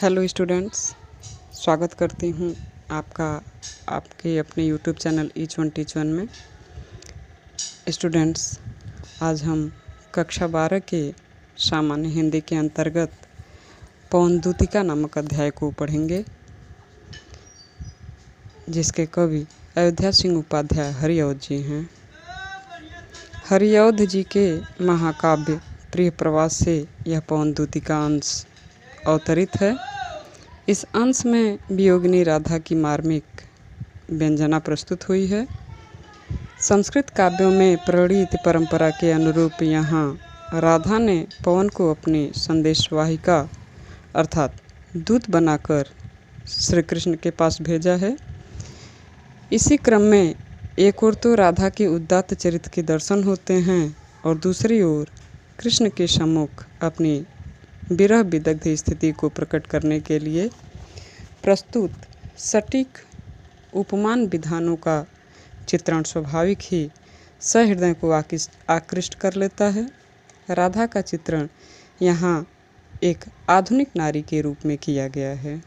Hello students, स्वागत करती हूँ आपका आपके अपने YouTube channel each one teach one में। स्टूडेंट्स, आज हम कक्षा 12 के सामान्य हिंदी के अंतर्गत पवनदूतिका नामक अध्याय को पढ़ेंगे, जिसके कवि अयोध्या सिंह उपाध्याय हरिऔध जी हैं। हरिऔध जी के महाकाव्य प्रिय प्रवास से यह पवनदूतिका अंश अवतरित है। इस अंश में वियोगिनी राधा की मार्मिक व्यंजना प्रस्तुत हुई है। संस्कृत काव्यों में प्रणीत परंपरा के अनुरूप यहाँ राधा ने पवन को अपनी संदेशवाहिका अर्थात दूत बनाकर श्री कृष्ण के पास भेजा है। इसी क्रम में एक ओर तो राधा के उदात्त चरित्र के दर्शन होते हैं और दूसरी ओर कृष्ण के सम्मुख अपनी विरह विदग्ध स्थिति को प्रकट करने के लिए प्रस्तुत सटीक उपमान विधानों का चित्रण स्वाभाविक ही सहृदय को आकृष्ट कर लेता है। राधा का चित्रण यहाँ एक आधुनिक नारी के रूप में किया गया है।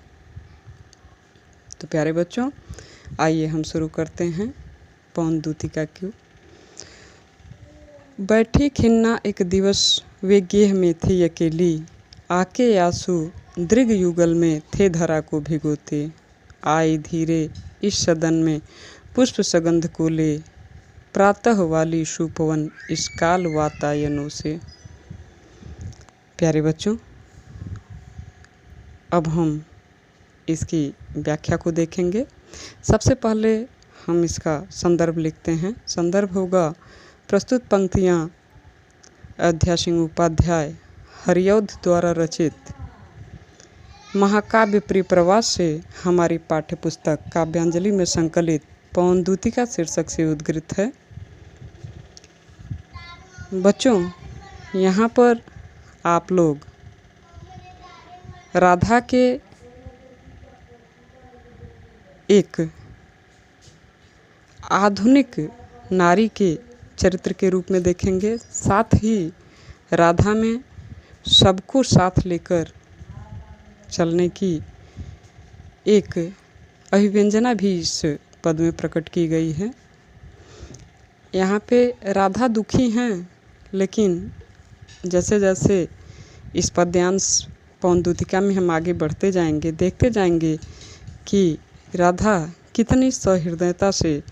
तो प्यारे बच्चों, आइए हम शुरू करते हैं पवनदूतिका क्यों। बैठी खिन्ना एक दिवस वे गेह में थी अकेली, आके आंसू दृग युगल में थे धरा को भिगोते, आई धीरे इस सदन में पुष्प सगंध को ले, प्रातः वाली सुपवन इस काल वातायनों से। प्यारे बच्चों, अब हम इसकी व्याख्या को देखेंगे। सबसे पहले हम इसका संदर्भ लिखते हैं। संदर्भ होगा प्रस्तुत पंक्तियाँ अयोध्या सिंह उपाध्याय हरिऔध द्वारा रचित महाकाव्य प्रिय प्रवास से हमारी पाठ्य पुस्तक काव्यांजलि में संकलित पवनदूतिका शीर्षक से उद्धृत है। बच्चों, यहाँ पर आप लोग राधा के एक आधुनिक नारी के चरित्र के रूप में देखेंगे। साथ ही राधा में सबको साथ लेकर चलने की एक अभिव्यंजना भी इस पद में प्रकट की गई है। यहाँ पे राधा दुखी हैं, लेकिन जैसे जैसे इस पद्यांश पवनदूतिका में हम आगे बढ़ते जाएंगे, देखते जाएंगे कि राधा कितनी सहृदयता से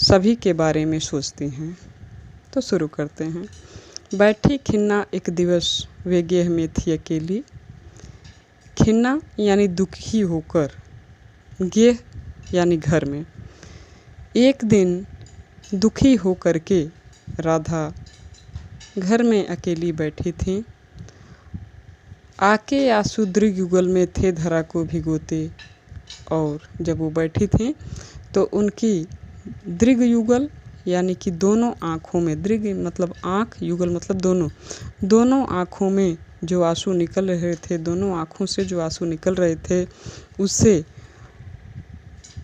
सभी के बारे में सोचती हैं। तो शुरू करते हैं। बैठी खिन्ना एक दिवस वे गेह में थी अकेली। खिन्ना यानी दुखी होकर, गेह यानी घर में। एक दिन दुखी होकर के राधा घर में अकेली बैठी थी। आके आंसू दृग युगल में थे धरा को भिगोते। और जब वो बैठी थी तो उनकी दृग युगल यानी कि दोनों आँखों में, दृग मतलब आँख, युगल मतलब दोनों आँखों में जो आंसू निकल रहे थे, दोनों आँखों से जो आंसू निकल रहे थे, उससे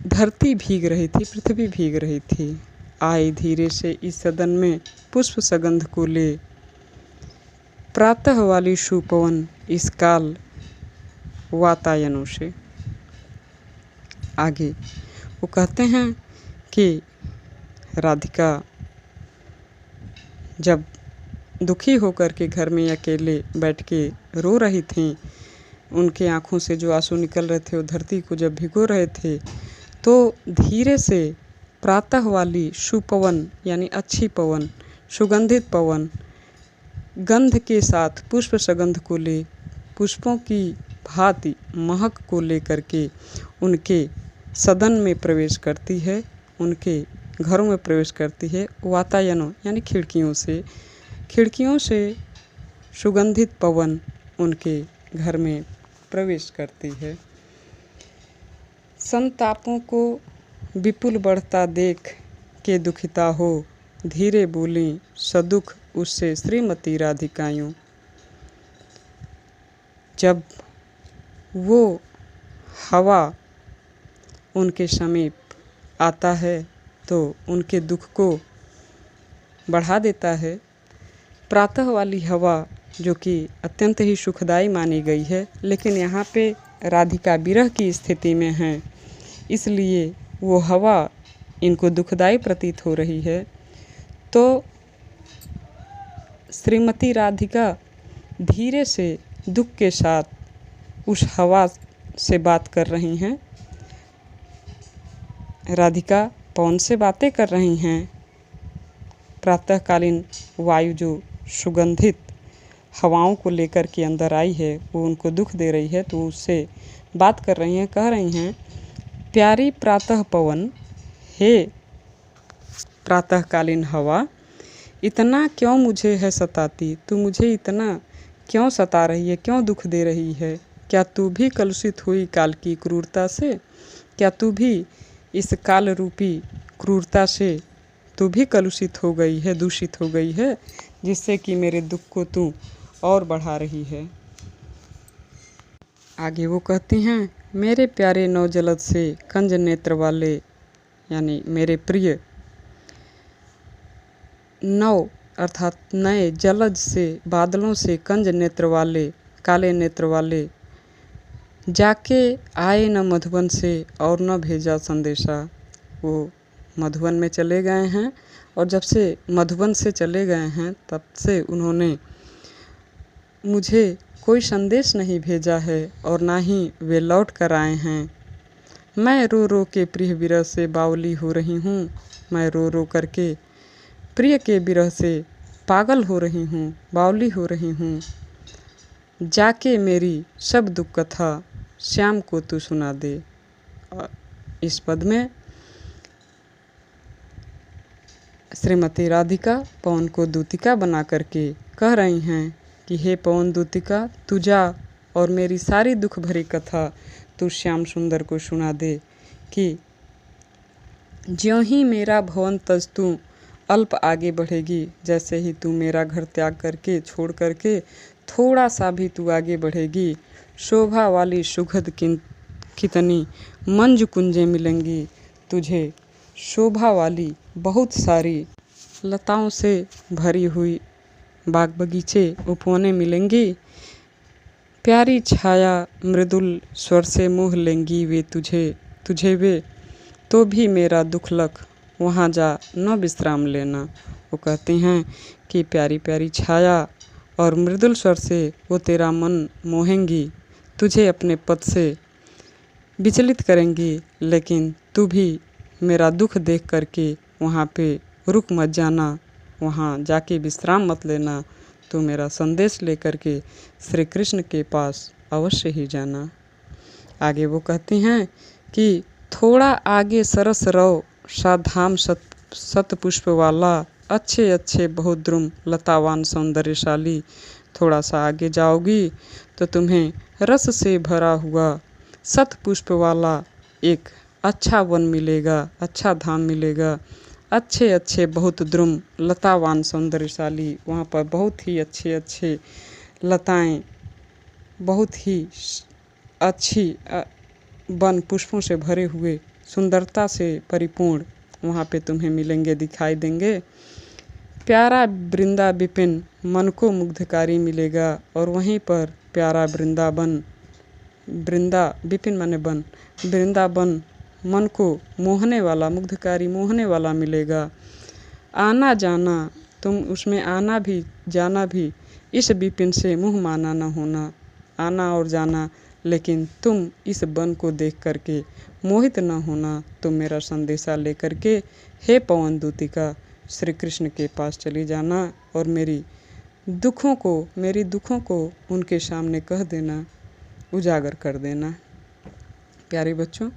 धरती भीग रही थी, पृथ्वी भीग रही थी। आई धीरे से इस सदन में पुष्प सगंध को ले, प्रातः वाली सुपवन इस काल वातायनों से। आगे वो कहते हैं कि राधिका जब दुखी होकर के घर में अकेले बैठ के रो रही थीं, उनके आँखों से जो आंसू निकल रहे थे वो धरती को जब भिगो रहे थे, तो धीरे से प्रातः वाली सुपवन यानी अच्छी पवन, सुगंधित पवन, गंध के साथ पुष्प सगंध को ले, पुष्पों की भांति महक को लेकर के उनके सदन में प्रवेश करती है, उनके घरों में प्रवेश करती है। वातायनों यानी खिड़कियों से सुगंधित पवन उनके घर में प्रवेश करती है। संतापों को विपुल बढ़ता देख के दुखिता हो, धीरे बोली सदुख उससे श्रीमती राधिकायूं। जब वो हवा उनके समीप आता है तो उनके दुख को बढ़ा देता है। प्रातः वाली हवा जो कि अत्यंत ही सुखदायी मानी गई है, लेकिन यहाँ पे राधिका विरह की स्थिति में हैं, इसलिए वो हवा इनको दुखदाई प्रतीत हो रही है। तो श्रीमती राधिका धीरे से दुख के साथ उस हवा से बात कर रही हैं। राधिका पवन से बातें कर रही हैं। प्रातःकालीन वायु जो सुगंधित हवाओं को लेकर के अंदर आई है वो उनको दुख दे रही है, तो उससे बात कर रही हैं। कह रही हैं, प्यारी प्रातः पवन, हे प्रातःकालीन हवा, इतना क्यों मुझे है सताती? तू मुझे इतना क्यों सता रही है, क्यों दुख दे रही है? क्या तू भी कलुषित हुई काल की क्रूरता से? क्या तू भी इस काल रूपी क्रूरता से तू भी कलुषित हो गई है, दूषित हो गई है, जिससे कि मेरे दुख को तू और बढ़ा रही है? आगे वो कहती हैं, मेरे प्यारे नौजलद से कंज नेत्र वाले, यानी मेरे प्रिय नव अर्थात नए जलज से, बादलों से कंज नेत्र वाले, काले नेत्र वाले, जाके आए न मधुबन से और न भेजा संदेशा। वो मधुबन में चले गए हैं और जब से मधुबन से चले गए हैं तब से उन्होंने मुझे कोई संदेश नहीं भेजा है और ना ही वे लौट कर आए हैं। मैं रो रो के प्रिय विरह से बावली हो रही हूँ। मैं रो रो करके प्रिय के विरह से पागल हो रही हूँ, बावली हो रही हूँ। जाके मेरी सब दुख कथा श्याम को तू सुना दे। इस पद में श्रीमती राधिका पवन को दूतिका बना करके कह रही हैं कि हे पवन दूतिका, तू जा और मेरी सारी दुख भरी कथा तू श्याम सुंदर को सुना दे कि ज्यों ही मेरा भवन तज तू अल्प आगे बढ़ेगी, जैसे ही तू मेरा घर त्याग करके छोड़ करके थोड़ा सा भी तू आगे बढ़ेगी, शोभा वाली सुखद कितनी मंजु कुंजें मिलेंगी तुझे। शोभा वाली बहुत सारी लताओं से भरी हुई बाग बगीचे उपवनें मिलेंगी। प्यारी छाया मृदुल स्वर से मोह लेंगी वे तुझे वे, तो भी मेरा दुख लख वहाँ जा न विश्राम लेना। वो कहती हैं कि प्यारी प्यारी छाया और मृदुल स्वर से वो तेरा मन मोहेंगी, तुझे अपने पद से विचलित करेंगी, लेकिन तू भी मेरा दुख देख करके वहाँ पे रुक मत जाना, वहाँ जाके विश्राम मत लेना, तू मेरा संदेश लेकर के श्री कृष्ण के पास अवश्य ही जाना। आगे वो कहती हैं कि थोड़ा आगे सरस रव सा धाम सत पुष्प वाला, अच्छे अच्छे बहुत द्रुम लतावान सौंदर्यशाली। थोड़ा सा आगे जाओगी तो तुम्हें रस से भरा हुआ सत पुष्प वाला एक अच्छा वन मिलेगा, अच्छा धाम मिलेगा। अच्छे अच्छे बहुत द्रुम लतावान सौंदर्यशाली, वहाँ पर बहुत ही अच्छे अच्छे लताएं, बहुत ही अच्छी वन पुष्पों से भरे हुए, सुंदरता से परिपूर्ण वहाँ पे तुम्हें मिलेंगे, दिखाई देंगे। प्यारा वृंदा विपिन मन को मुग्धकारी मिलेगा, और वहीं पर प्यारा वृंदावन, वृंदा विपिन माने वन, वृंदावन मन को मोहने वाला, मुग्धकारी मोहने वाला मिलेगा। आना जाना, तुम उसमें आना भी जाना भी इस विपिन से मुँह माना न होना, आना और जाना, लेकिन तुम इस वन को देख करके मोहित न होना। तुम मेरा संदेशा लेकर के हे पवन दूतिका श्री कृष्ण के पास चली जाना और मेरी दुखों को उनके सामने कह देना, उजागर कर देना। प्यारे बच्चों,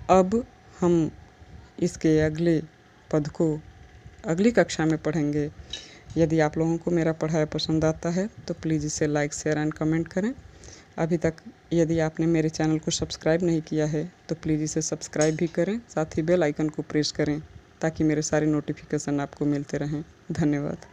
अब हम इसके अगले पद को अगली कक्षा में पढ़ेंगे। यदि आप लोगों को मेरा पढ़ाया पसंद आता है तो प्लीज़ इसे लाइक, शेयर एंड कमेंट करें। अभी तक यदि आपने मेरे चैनल को सब्सक्राइब नहीं किया है तो प्लीज़ इसे सब्सक्राइब भी करें, साथ ही बेल आइकन को प्रेस करें ताकि मेरे सारे नोटिफिकेशन आपको मिलते रहें। धन्यवाद।